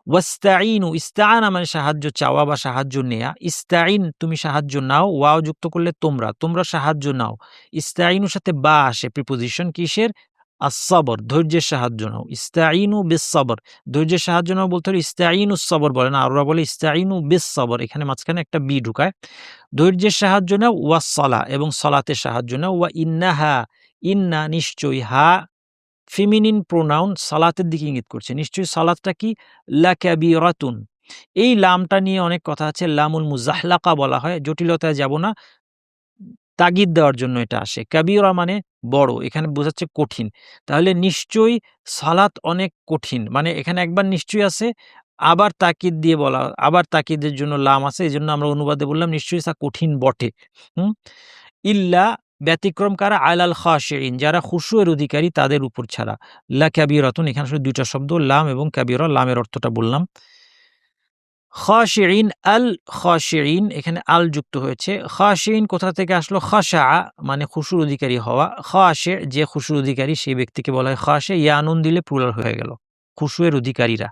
ওয়াস্তাইনু, ইস্তাআনা মানে সাহায্য চাওয়া বা সাহায্য নেয়া। ইস্তাইন তুমি সাহায্য নাও, ওয়াও যুক্ত করলে তোমরা, তোমরা সাহায্য নাও। ইস্তাইনুর সাথে বা আসে প্রিপোজিশন কিসের? আস-সবর, ধৈর্যের সাহায্য নাও। ইস্তাইনু বিস-সবর, ধৈর্যের সাহায্য নাও বলতে হলে ইস্তাইনুস সবর বলে না, আরবরা বলে ইস্তাইনু বিস-সবর, এখানে মাঝখানে একটা বি ঢুকায়। ধৈর্যের সাহায্য নাও, ওয়াস-সালা এবং সালাতের সাহায্য নাও। ওয়া ইন্নাহা, ইন্না নিশ্চয়ই, হা ফেমিনিন প্রোনাউন সালাতের দিকে ইঙ্গিত করছে। নিশ্চয়ই সালাতটা কি? লাকাবিরাতুন। এই লামটা নিয়ে অনেক কথা আছে, লামুল মুজাহলাকা বলা হয়, জটিলতায় যাব না। তাগিদ দেওয়ার জন্য এটা আসে। কাবীরা মানে বড়, এখানে বোঝাচ্ছে কঠিন। তাহলে নিশ্চয়ই সালাত অনেক কঠিন। মানে এখানে একবার নিশ্চয়ই আছে, আবার তাকিদ দিয়ে বলা, আবার তাকিদের জন্য লাম আছে। এজন্য আমরা অনুবাদে বললাম নিশ্চয়ই তা কঠিন বটে। হুম? ইল্লা ব্যতিক্রম কারা? আলাল খাশিঈন, যারা খুশুয়ের অধিকারী তাদের উপর ছাড়া। লা কাবীরাতুন, এখানে আসলে ২ টা শব্দ লাম এবং কাবীরা, লামের অর্থটা বললাম। খাশিঈন, আল খাশিঈন, এখানে আল যুক্ত হয়েছে। খাশিঈন কোথা থেকে আসলো? খাশা মানে খুশুর অধিকারী হওয়া। খাশি যে খুশুর অধিকারী সেই ব্যক্তিকে বলা হয় খাশি, ইয়া নুন দিলে প্লুরাল হয়ে গেল। খুশুয়ের অধিকারীরা।